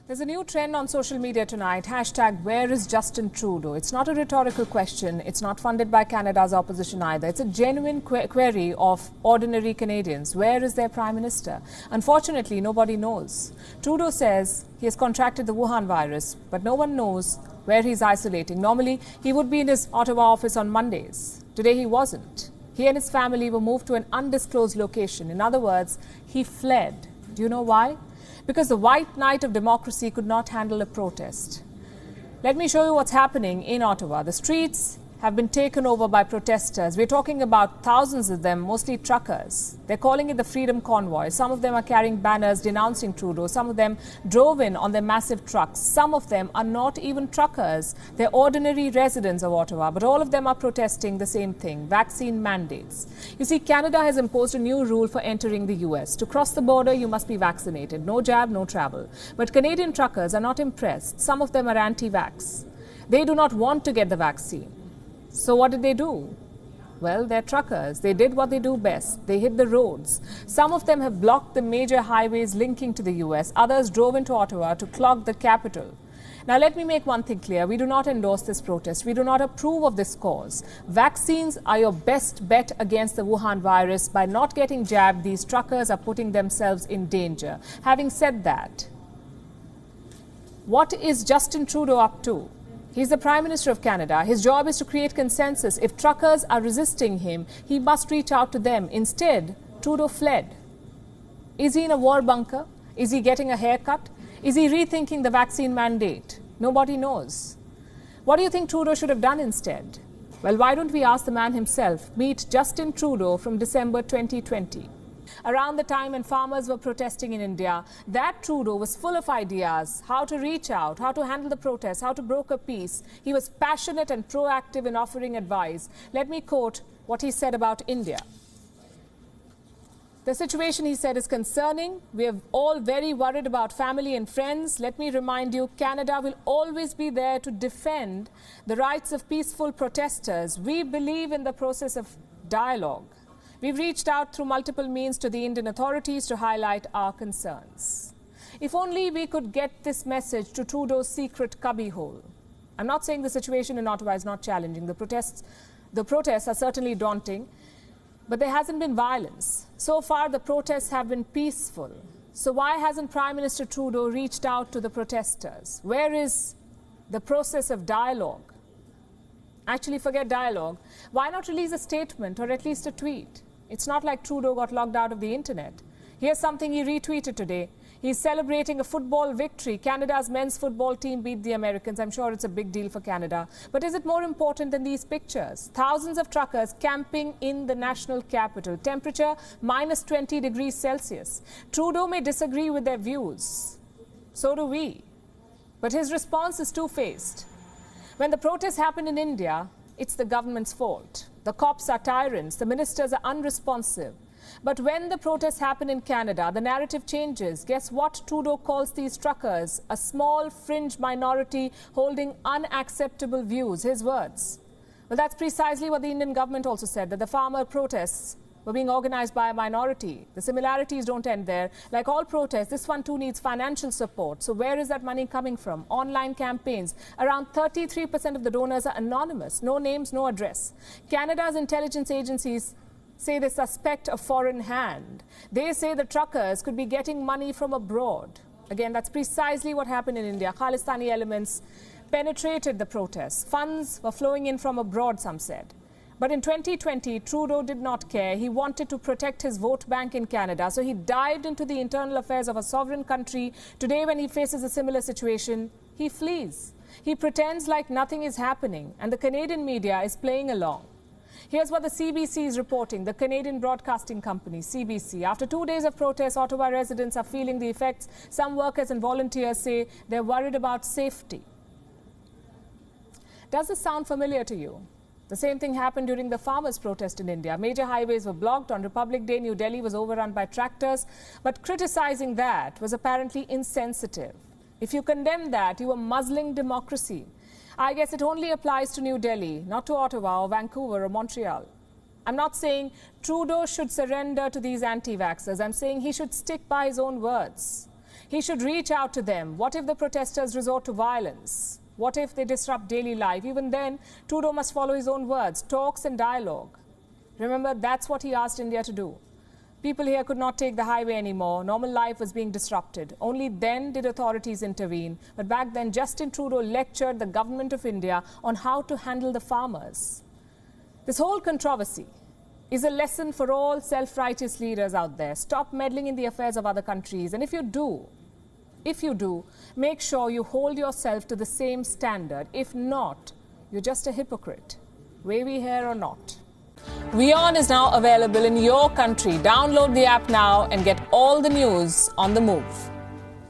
There's a new trend on social media tonight, hashtag where is Justin Trudeau? It's not a rhetorical question. It's not funded by Canada's opposition either. It's a genuine query of ordinary Canadians. Where is their Prime Minister? Unfortunately, nobody knows. Trudeau says he has contracted the Wuhan virus, but no one knows where he's isolating. Normally, he would be in his Ottawa office on Mondays. Today, he wasn't. He and his family were moved to an undisclosed location. In other words, he fled. Do you know why? Because the white knight of democracy could not handle a protest. Let me show you what's happening in Ottawa. The streets have been taken over by protesters. We're talking about thousands of them, mostly truckers. They're calling it the Freedom Convoy. Some of them are carrying banners denouncing Trudeau. Some of them drove in on their massive trucks. Some of them are not even truckers. They're ordinary residents of Ottawa. But all of them are protesting the same thing, vaccine mandates. You see, Canada has imposed a new rule for entering the US. To cross the border, you must be vaccinated. No jab, no travel. But Canadian truckers are not impressed. Some of them are anti-vax. They do not want to get the vaccine. So what did they do? Well, they're truckers. They did what they do best. They hit the roads. Some of them have blocked the major highways linking to the US. Others drove into Ottawa to clog the capital. Now, let me make one thing clear. We do not endorse this protest. We do not approve of this cause. Vaccines are your best bet against the Wuhan virus. By not getting jabbed, these truckers are putting themselves in danger. Having said that, what is Justin Trudeau up to? He's the Prime Minister of Canada. His job is to create consensus. If truckers are resisting him, he must reach out to them. Instead, Trudeau fled. Is he in a war bunker? Is he getting a haircut? Is he rethinking the vaccine mandate? Nobody knows. What do you think Trudeau should have done instead? Well, why don't we ask the man himself? Meet Justin Trudeau from December 2020. Around the time when farmers were protesting in India, that Trudeau was full of ideas, how to reach out, how to handle the protests, how to broker peace. He was passionate and proactive in offering advice. Let me quote what he said about India. The situation, he said, is concerning. We are all very worried about family and friends. Let me remind you, Canada will always be there to defend the rights of peaceful protesters. We believe in the process of dialogue. We've reached out through multiple means to the Indian authorities to highlight our concerns. If only we could get this message to Trudeau's secret cubbyhole. I'm not saying the situation in Ottawa is not challenging. The protests are certainly daunting, but there hasn't been violence. So far, the protests have been peaceful. So why hasn't Prime Minister Trudeau reached out to the protesters? Where is the process of dialogue? Actually, forget dialogue. Why not release a statement or at least a tweet? It's not like Trudeau got logged out of the internet. Here's something he retweeted today. He's celebrating a football victory. Canada's men's football team beat the Americans. I'm sure it's a big deal for Canada. But is it more important than these pictures? Thousands of truckers camping in the national capital. Temperature minus 20 degrees Celsius. Trudeau may disagree with their views. So do we. But his response is two-faced. When the protests happen in India, it's the government's fault. The cops are tyrants. The ministers are unresponsive. But when the protests happen in Canada, the narrative changes. Guess what Trudeau calls these truckers? A small fringe minority holding unacceptable views. His words. Well, that's precisely what the Indian government also said, that the farmer protests were being organized by a minority. The similarities don't end there. Like all protests, this one too needs financial support. So where is that money coming from? Online campaigns. Around 33% of the donors are anonymous. No names, no address. Canada's intelligence agencies say they suspect a foreign hand. They say the truckers could be getting money from abroad. Again, that's precisely what happened in India. Khalistani elements penetrated the protests. Funds were flowing in from abroad, some said. But in 2020, Trudeau did not care. He wanted to protect his vote bank in Canada. So he dived into the internal affairs of a sovereign country. Today, when he faces a similar situation, he flees. He pretends like nothing is happening, and the Canadian media is playing along. Here's what the CBC is reporting, the Canadian Broadcasting Company, CBC. After 2 days of protests, Ottawa residents are feeling the effects. Some workers and volunteers say they're worried about safety. Does this sound familiar to you? The same thing happened during the farmers' protest in India. Major highways were blocked. On Republic Day, New Delhi was overrun by tractors. But criticizing that was apparently insensitive. If you condemn that, you are muzzling democracy. I guess it only applies to New Delhi, not to Ottawa or Vancouver or Montreal. I'm not saying Trudeau should surrender to these anti-vaxxers. I'm saying he should stick by his own words. He should reach out to them. What if the protesters resort to violence? What if they disrupt daily life? Even then, Trudeau must follow his own words, talks and dialogue. Remember, that's what he asked India to do. People here could not take the highway anymore. Normal life was being disrupted. Only then did authorities intervene. But back then, Justin Trudeau lectured the government of India on how to handle the farmers. This whole controversy is a lesson for all self-righteous leaders out there. Stop meddling in the affairs of other countries. And if you do, make sure you hold yourself to the same standard. If not, you're just a hypocrite, wavy hair or not. WION is now available in your country. Download the app now and get all the news on the move.